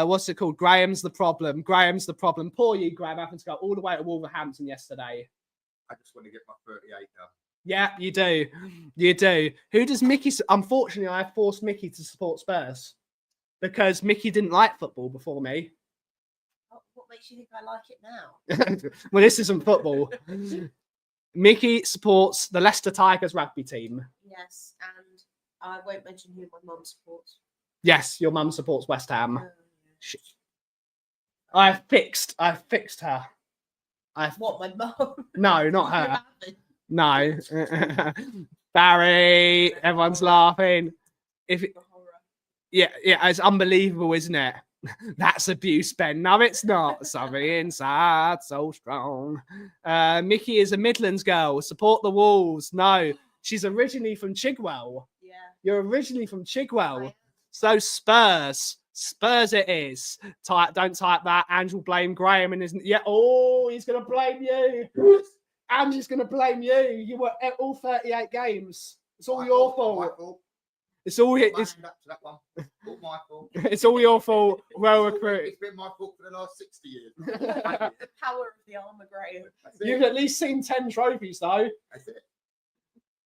What's it called? Graham's the problem. Graham's the problem. Poor you, Graham, having to go all the way to Wolverhampton yesterday. I just want to get my 38 now. Yeah, you do. You do. Who does Mickey? Unfortunately, I forced Mickey to support Spurs because Mickey didn't like football before me. What makes you think I like it now? Well, this isn't football. Mickey supports the Leicester Tigers rugby team. Yes, and I won't mention who my mum supports. Yes, your mum supports West Ham. Yeah. I've fixed her. What, my mum? No, not her. No. Barry, everyone's laughing. Yeah, it's unbelievable, isn't it? That's abuse, Ben. No, it's not. Sorry, inside, so strong. Mickey is a Midlands girl. Support the Wolves. No, she's originally from Chigwell. Yeah. You're originally from Chigwell. So Spurs. Spurs it is. Don't type that. Andrew will blame Graham and isn't. Yeah. Oh, he's going to blame you. Andrew's going to blame you. You were at all 38 games. It's all your fault. It's all it's my fault. It's all your fault. Well recruited. It's been my fault for the last 60 years. The power of the armour, Graham. You've at least seen 10 trophies though.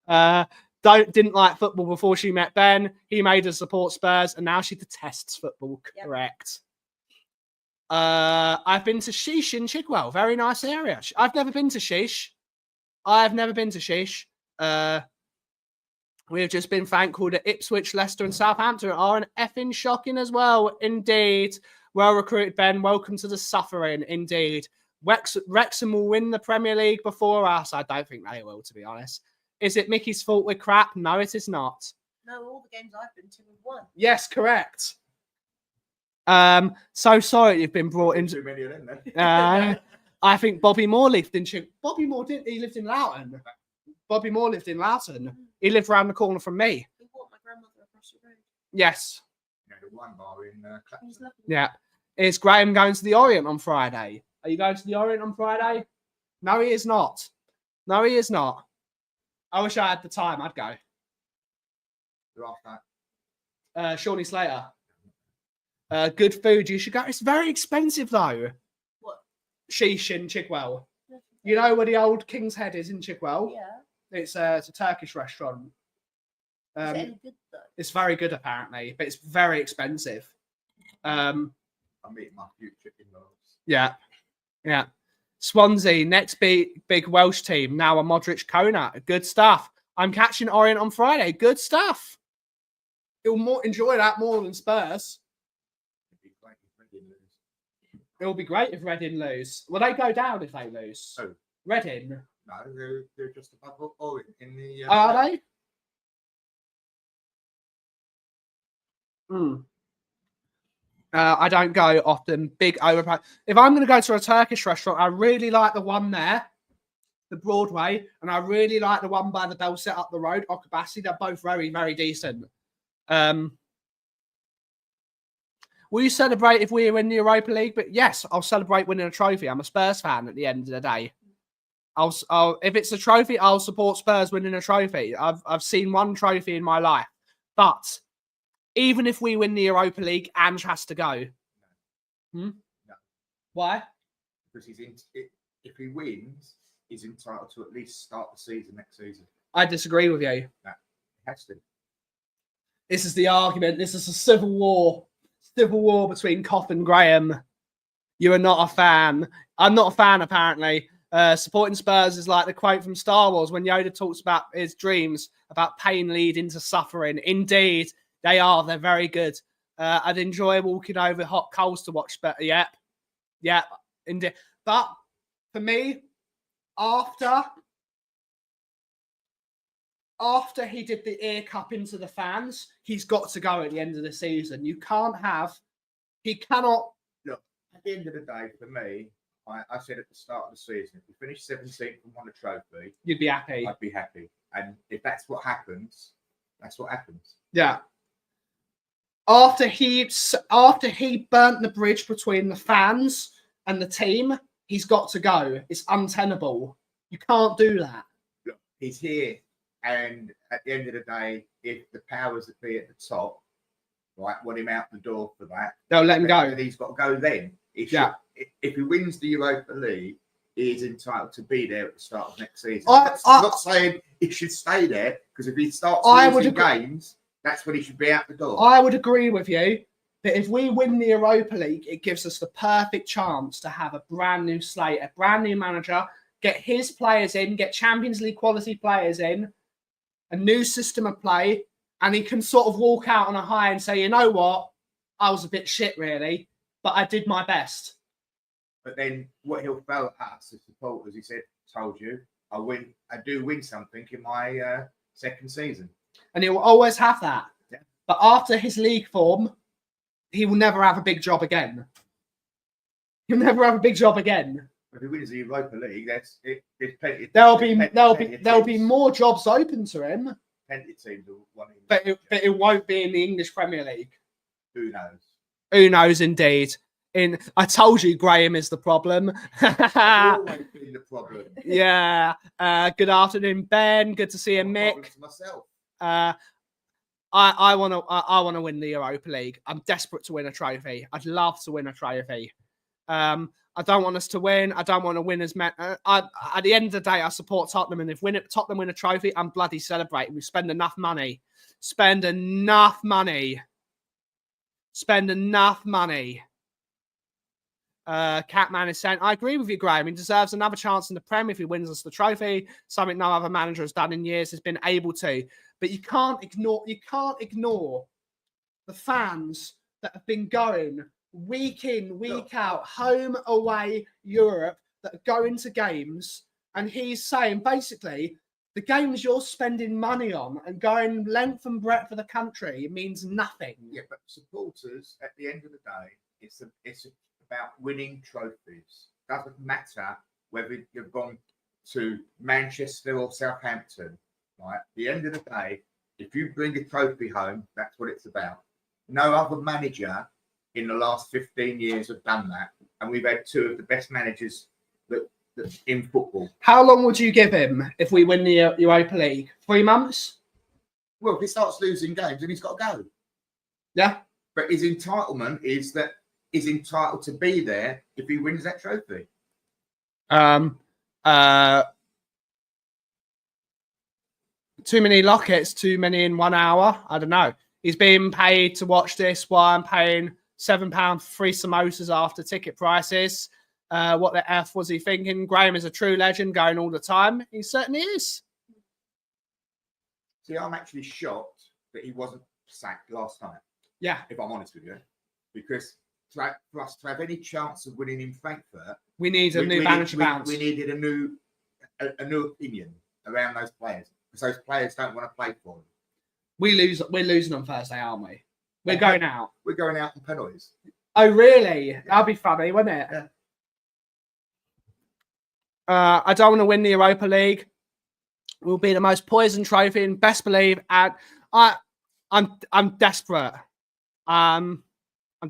That's it. Didn't like football before she met Ben. He made her support Spurs, and now she detests football. Yep. Correct. I've been to Sheesh in Chigwell. Very nice area. I've never been to Sheesh. We've just been thankful that Ipswich, Leicester, and Southampton are an effing shocking as well. Indeed. Well recruited, Ben. Welcome to the suffering. Indeed. Wrexham will win the Premier League before us. I don't think they will, to be honest. Is it Mickey's fault we're crap? No, it is not. No, all the games I've been to have won. Yes, correct. So sorry you've been brought into. Too many of them, then. I think Bobby Moore lived in Bobby Moore didn't. He lived in Loughton. Bobby Moore lived in Loughton. He lived around the corner from me. We bought my grandmother across the road. Yes. Yeah, the wine bar in Clapton. He's lovely. Yeah. Is Graham going to the Orient on Friday? Are you going to the Orient on Friday? No, he is not. No, he is not. I wish I had the time. I'd go. Who asked that? Shawnee Slater. Good food. You should go. It's very expensive though. What? Sheesh in Chigwell. You know where the old King's Head is in Chigwell? Yeah. It's a Turkish restaurant. Is it any good though? It's very good apparently, but it's very expensive. I'm eating my future in-laws. Yeah. Swansea, next big Welsh team. Now a Modric Kona. Good stuff. I'm catching Orient on Friday. Good stuff. You'll enjoy that more than Spurs. It'll be great if Reading lose. Will they go down if they lose? Oh. Reading? No, they're just above Orient in the. Are they? I don't go often. Big overprice. If I'm going to go to a Turkish restaurant, I really like the one there, the Broadway, and I really like the one by the Bell Set up the road, Okabasi. They're both very, very decent. Will you celebrate if we win the Europa League? But yes, I'll celebrate winning a trophy. I'm a Spurs fan at the end of the day. I'll if it's a trophy, I'll support Spurs winning a trophy. I've seen one trophy in my life, but even if we win the Europa League, Ange has to go. No. Why? Because if he wins, he's entitled to at least start the season next season. I disagree with you. No, he has to. This is the argument. This is a civil war. Civil war between Koff and Graham. You are not a fan. I'm not a fan, apparently. Supporting Spurs is like the quote from Star Wars when Yoda talks about his dreams about pain leading to suffering. Indeed, they are. They're very good. I'd enjoy walking over hot coals to watch. But yeah, indeed. But for me, after he did the ear cup into the fans, he's got to go at the end of the season. He cannot. Look, at the end of the day, for me, I said at the start of the season, if we finish 17th and won a trophy, You'd be happy. I'd be happy. And if that's what happens, that's what happens. Yeah. After he burnt the bridge between the fans and the team, he's got to go. It's untenable. You can't do that. Look, he's here, and at the end of the day, if the powers that be at the top, right, want him out the door for that, They'll let him go. then he's got to go then. He should, Yeah. If he wins the Europa League, he is entitled to be there at the start of next season. I'm not saying he should stay there, because if he starts I would losing agree. games, that's when he should be out the door. I would agree with you that if we win the Europa League, it gives us the perfect chance to have a brand new slate, a brand new manager, get his players in, get Champions League quality players in, a new system of play, and he can sort of walk out on a high and say, you know what, I was a bit shit really, but I did my best. But then what he'll fail at us as supporters, he said, told you, I do win something in my second season. And he will always have that. Yeah. But after his league form, he will never have a big job again. He'll never have a big job again. If he wins the Europa League, there's plenty. There'll be more jobs open to him, Plenty of teams will want him. but it won't be in the English Premier League. Who knows? Who knows, indeed. I told you, Graham is the problem. Always been the problem. Yeah. Good afternoon, Ben. Good to see you, Mick. Myself. I want to win the Europa League. I'm desperate to win a trophy. I'd love to win a trophy. I don't want us to win. I don't want to win as many. At the end of the day, I support Tottenham, and if Tottenham win a trophy, I'm bloody celebrating. We spend enough money. Spend enough money. Catman is saying, I agree with you, Graham. He deserves another chance in the Prem if he wins us the trophy. Something no other manager has done in years, has been able to. But you can't ignore the fans that have been going week in, week out, home, away, Europe, that are going to games. And he's saying, basically, the games you're spending money on and going length and breadth of the country means nothing. Yeah, but supporters, at the end of the day, it's about winning trophies. Doesn't matter whether you've gone to Manchester or Southampton. Right? At the end of the day, if you bring a trophy home, that's what it's about. No other manager in the last 15 years have done that, and we've had two of the best managers that in football. How long would you give him if we win the Europa League? 3 months? Well, if he starts losing games, then he's got to go. Yeah. But his entitlement is that he's entitled to be there if he wins that trophy. Too many lockets, too many in 1 hour. I don't know. He's being paid to watch this while I'm paying £7 for free samosas after ticket prices. What the F was he thinking? Graham is a true legend, going all the time. He certainly is. See, I'm actually shocked that he wasn't sacked last night. Yeah. If I'm honest with you. Because for us to have any chance of winning in Frankfurt, We need a new manager bounce. We needed a new opinion around those players. Because those players don't want to play for them. We're losing on Thursday, aren't we? We're going out. We're going out on penalties. Oh, really? Yeah. That'd be funny, wouldn't it? Yeah. I don't want to win the Europa League. We'll be the most poisoned trophy, and best believe. And I'm desperate. I'm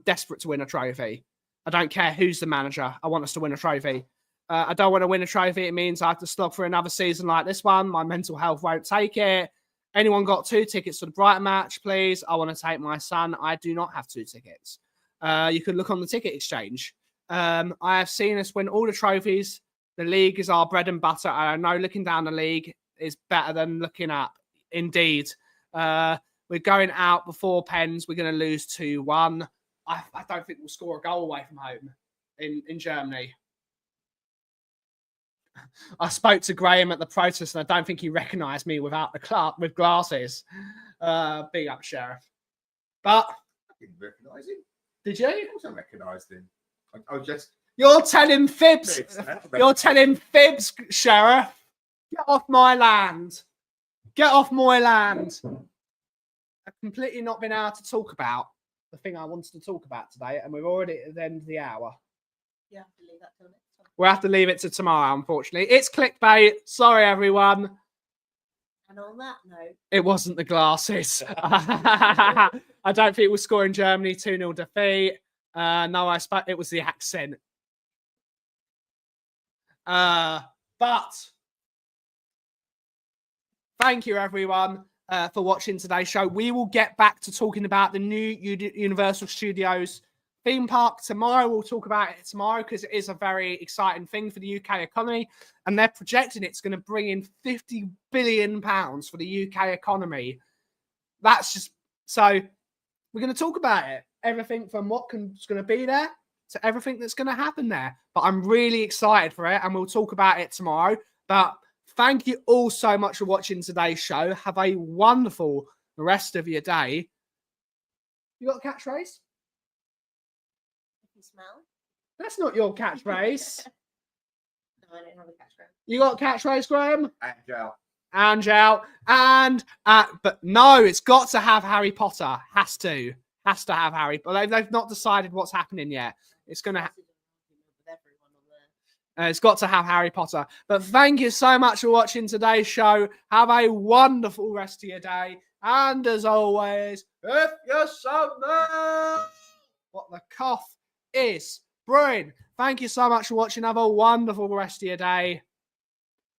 desperate to win a trophy. I don't care who's the manager. I want us to win a trophy. I don't want to win a trophy. It means I have to slog for another season like this one. My mental health won't take it. Anyone got 2 tickets to the Brighton match, please? I want to take my son. I do not have 2 tickets. You can look on the ticket exchange. I have seen us win all the trophies. The league is our bread and butter. I know looking down the league is better than looking up. Indeed. We're going out before pens. We're going to lose 2-1. I don't think we'll score a goal away from home in Germany. I spoke to Graham at the protest, and I don't think he recognised me with glasses. Big up, Sheriff. But I didn't recognise him. Did you? Of course I recognised him. I was just... You're telling fibs. You're telling fibs, Sheriff. Get off my land. Get off my land. I've completely not been able to talk about the thing I wanted to talk about today, and we're already at the end of the hour. You have to leave that till next time. We'll have to leave it to tomorrow, unfortunately. It's clickbait. Sorry, everyone. And on that note, It wasn't the glasses. I don't think we'll score in Germany. 2-0 defeat. No, I expect it was the accent. But thank you everyone for watching today's show. We will get back to talking about the new Universal Studios theme park tomorrow. We'll talk about it tomorrow because it is a very exciting thing for the UK economy, and they're projecting it's going to bring in £50 billion for the UK economy. That's just so we're going to talk about it. Everything from what's going to be there to everything that's going to happen there. But I'm really excited for it, and we'll talk about it tomorrow. But thank you all so much for watching today's show. Have a wonderful rest of your day. You got a catchphrase? You smell? That's not your catchphrase. No, I don't have a catchphrase. You got a catchphrase, Graham? Angel. But no, it's got to have Harry Potter. Has to have Harry. But they've not decided what's happening yet. It's gonna. It's got to have Harry Potter. But thank you so much for watching today's show. Have a wonderful rest of your day. And as always, if you're something, what the cough is brewing. Thank you so much for watching. Have a wonderful rest of your day.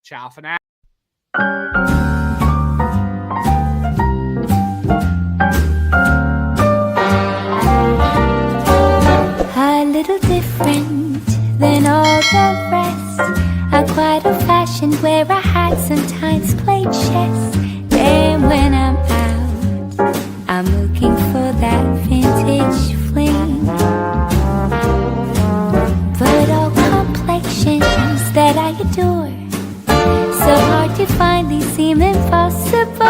Ciao for now. A little different than all the rest. I'm quite old-fashioned where I had sometimes played chess. Then when I'm out, I'm looking for that vintage fling. But all complexions that I adore, so hard to find, these seem impossible.